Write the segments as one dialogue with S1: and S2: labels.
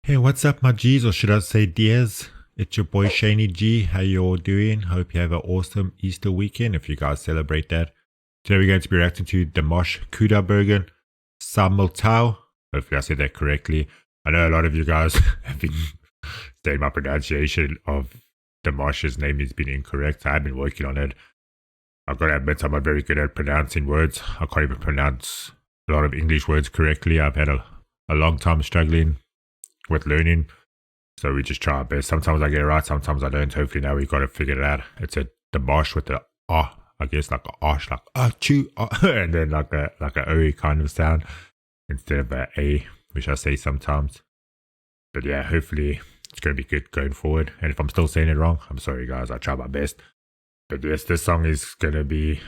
S1: Hey, what's up, my G's, or should I say Diaz? It's your boy ShaneyG. How you all doing? Hope you have an awesome Easter weekend if you guys celebrate that. Today we're going to be reacting to Dimash Qudaibergen, Samaltau. Hopefully I said that correctly. I know a lot of you guys have been saying my pronunciation of Dimash's name has been incorrect. I've been working on it. I've got to admit I'm not very good at pronouncing words. I can't even pronounce a lot of English words correctly. I've had a long time struggling with learning, so we just try our best. Sometimes I get it right, sometimes I don't. Hopefully now we've got to figure it out. It's a Dimash with the I guess like a osh, like chew, and then like a O kind of sound instead of a, which I say sometimes. But yeah, hopefully it's going to be good going forward. And if I'm still saying it wrong, I'm sorry guys, I try my best. But yes, this song is going to be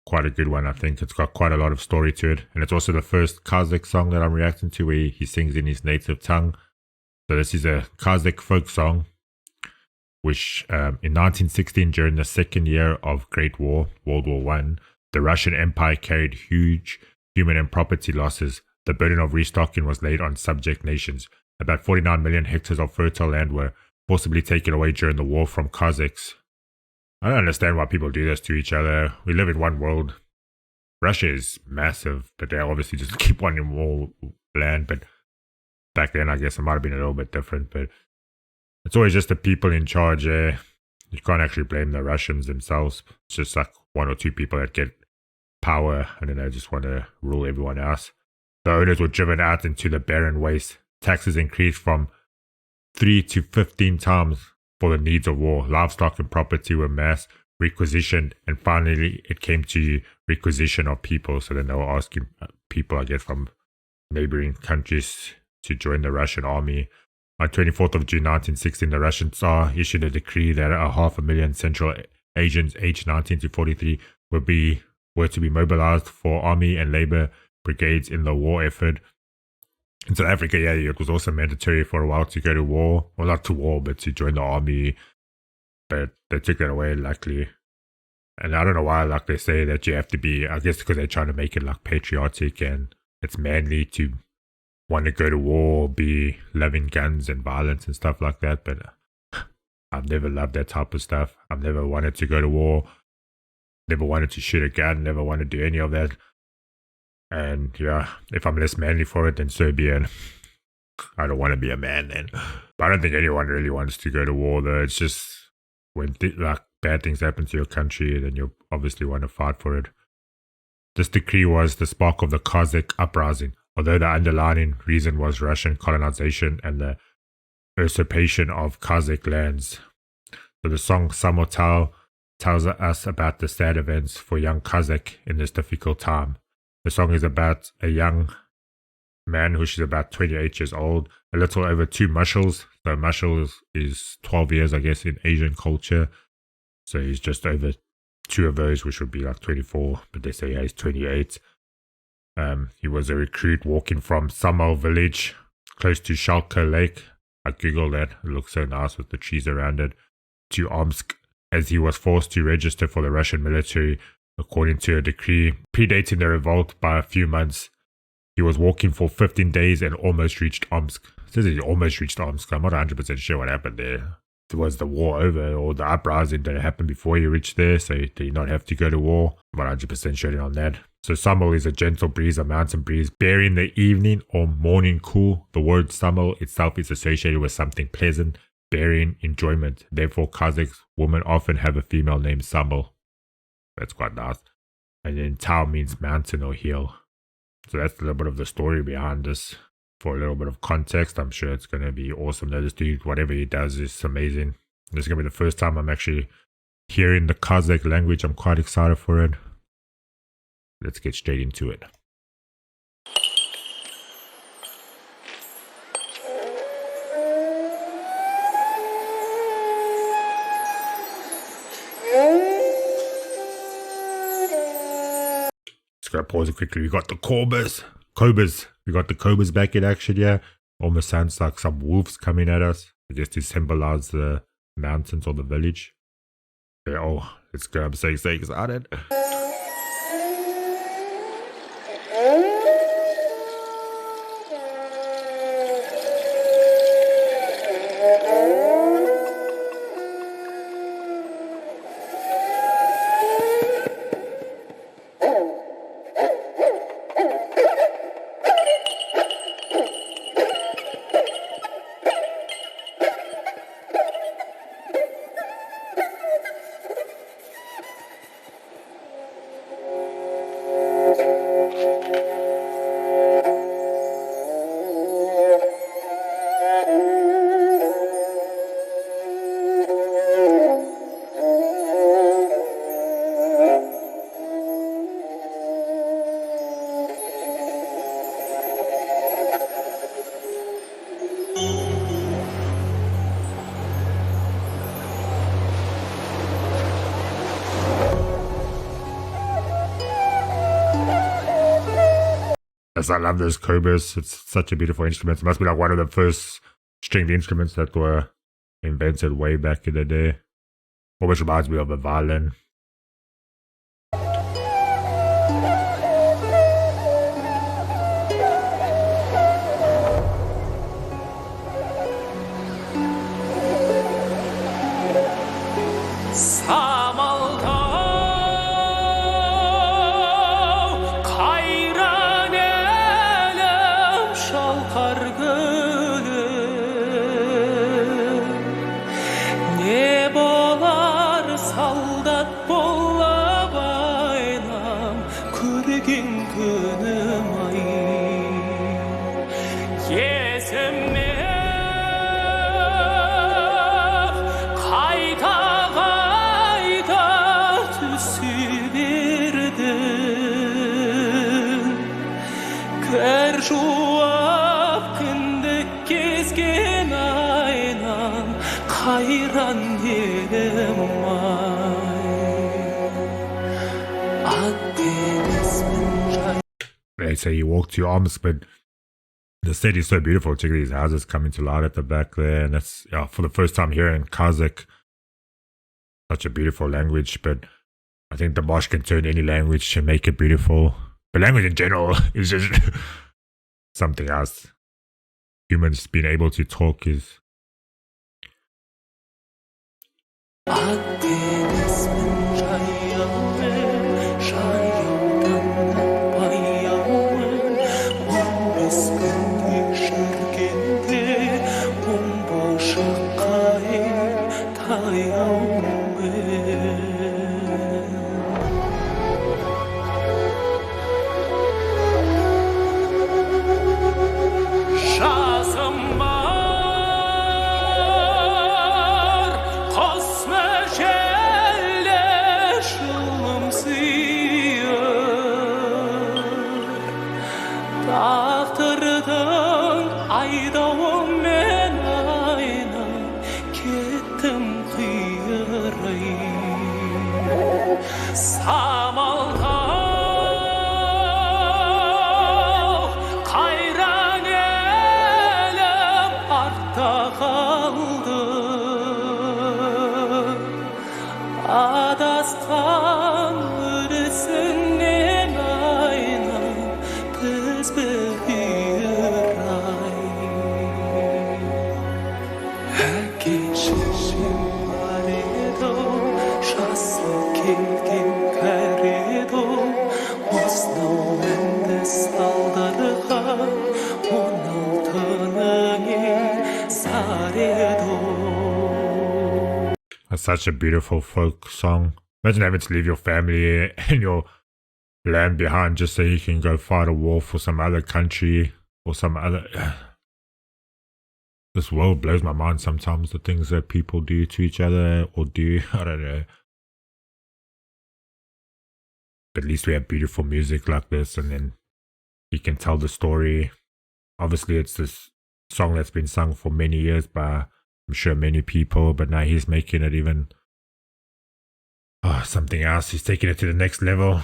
S1: quite a good one. I think it's got quite a lot of story to it, and it's also the first Kazakh song that I'm reacting to where he sings in his native tongue. So this is a Kazakh folk song, which in 1916, during the second year of Great War, World War I, the Russian Empire carried huge human and property losses. The burden of restocking was laid on subject nations. About 49 million hectares of fertile land were forcibly taken away during the war from Kazakhs. I don't understand why people do this to each other. We live in one world. Russia is massive, but they obviously just keep wanting more land. But back then, I guess it might have been a little bit different, but it's always just the people in charge. You can't actually blame the Russians themselves. It's just like one or two people that get power and then they just want to rule everyone else. The owners were driven out into the barren waste. Taxes increased from 3 to 15 times for the needs of war. Livestock and property were mass requisitioned, and finally it came to requisition of people. So then they were asking people, I guess, from neighboring countries to join the Russian army. On 24th of June 1916, the Russian Tsar issued a decree that 500,000 Central Asians aged 19 to 43 were to be mobilized for army and labor brigades in the war effort. In South Africa, yeah, it was also mandatory for a while to go to war. Well, not to war, but to join the army. But they took it away, luckily. And I don't know why, like, they say that you have to be, I guess because they're trying to make it, like, patriotic and it's manly to want to go to war, be loving guns and violence and stuff like that. But I've never loved that type of stuff. I've never wanted to go to war. Never wanted to shoot a gun. Never wanted to do any of that. And yeah, if I'm less manly for it, then so be it. I don't want to be a man then. But I don't think anyone really wants to go to war, though. It's just when like bad things happen to your country, then you obviously want to fight for it. This decree was the spark of the Kazakh uprising, although the underlying reason was Russian colonization and the usurpation of Kazakh lands. So the song Samaltau tells us about the sad events for young Kazakh in this difficult time. The song is about a young man who is about 28 years old, a little over 2 mushels. So mushel is 12 years, I guess, in Asian culture. So he's just over 2 of those, which would be like 24, but they say he's 28. He was a recruit walking from Samal village close to Shalka Lake. I googled that. It looks so nice with the trees around it. To Omsk, as he was forced to register for the Russian military according to a decree predating the revolt by a few months. He was walking for 15 days and almost reached Omsk. It says he almost reached Omsk. I'm not 100% sure what happened there. Was the war over or the uprising that happened before he reached there? So did he not have to go to war? I'm not 100% sure on that. So Samal is a gentle breeze, a mountain breeze, bearing the evening or morning cool. The word Samal itself is associated with something pleasant, bearing enjoyment. Therefore, Kazakh women often have a female named Samal. That's quite nice. And then Tau means mountain or hill. So that's a little bit of the story behind this. For a little bit of context, I'm sure it's going to be awesome. This dude, whatever he does is amazing. This is going to be the first time I'm actually hearing the Kazakh language. I'm quite excited for it. Let's get straight into it. Just gotta pause it quickly. We got the Kobyz. We got the Kobyz back in action here. Almost sounds like some wolves coming at us. I guess to symbolize the mountains or the village. Yeah, oh, let's go. I'm so excited. Yes, I love this Kobyz. It's such a beautiful instrument. It must be like one of the first stringed instruments that were invented way back in the day. Always reminds me of a violin.
S2: Samaltau kayran elem şalkar gülüm. Ne bolar saldat bolla baynam kürgin günüm ay. Yesem ne kayta Kerjuap kındek gezgin aynam Hayran yerim
S1: They say you walk to your arms, but the city is so beautiful. Check these houses coming to light at the back there. And that's for the first time here in Kazakh. Such a beautiful language, but I think Dimash can turn any language and make it beautiful. But language in general is just something else. Humans being able to talk is...
S2: Samaltau kayran elem artta kaldı. Adastan üresinden aynam biz bir ay. Geçişim var edo şaslı kelgin karido Osno mendes daldarıga onaltının saredo.
S1: That's such a beautiful folk song. Imagine having to leave your family and your land behind just so you can go fight a war for some other country or some other... This world blows my mind sometimes, the things that people do to each other or do, I don't know. But at least we have beautiful music like this, and then you can tell the story. Obviously, it's this song that's been sung for many years by, I'm sure, many people, but now he's making it even something else. He's taking it to the next level.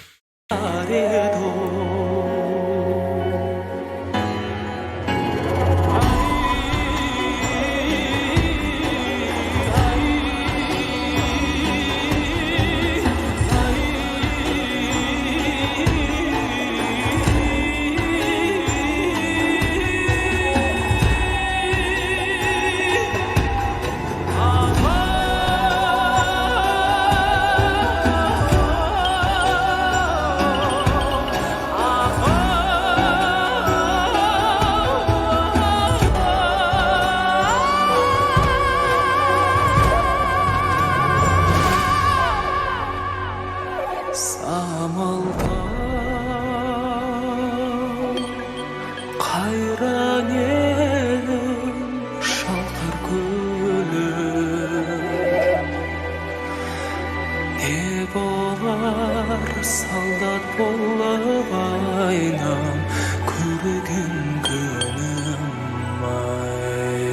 S2: Saldat bolla baynam kürgün günüm ay.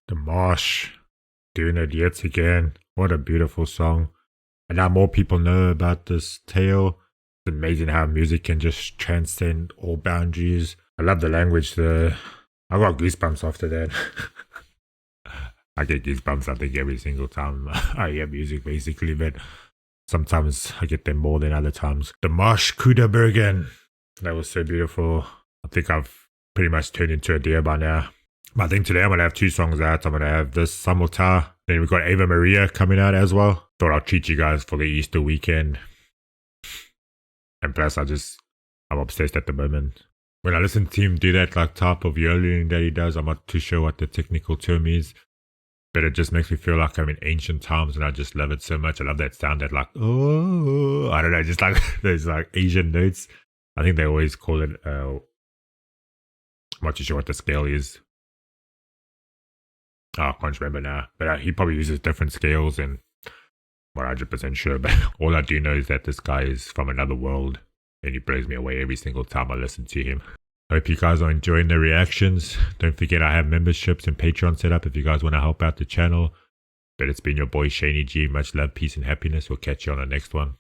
S1: Dimash. doing it yet again. What a beautiful song. And now more people know about this tale. It's amazing how music can just transcend all boundaries. I love the language. I got goosebumps after that. I get goosebumps, I think, every single time I hear music, basically. But sometimes I get them more than other times. Dimash Qudaibergen. That was so beautiful. I think I've pretty much turned into a deer by now. But I think today I'm going to have 2 songs out. I'm going to have this Samaltau. Then we've got Ava Maria coming out as well. Thought I'll treat you guys for the Easter weekend. And plus, I'm obsessed at the moment. When I listen to him do that like type of yodeling that he does, I'm not too sure what the technical term is. But it just makes me feel like I'm in ancient times, and I just love it so much. I love that sound that like, oh, I don't know, just like those like Asian notes. I think they always call it, I'm not too sure what the scale is. Oh, I can't remember now. But he probably uses different scales, and I'm not 100% sure. But all I do know is that this guy is from another world, and he blows me away every single time I listen to him. Hope you guys are enjoying the reactions. Don't forget I have memberships and Patreon set up if you guys want to help out the channel. But it's been your boy ShaneyG. Much love, peace, and happiness. We'll catch you on the next one.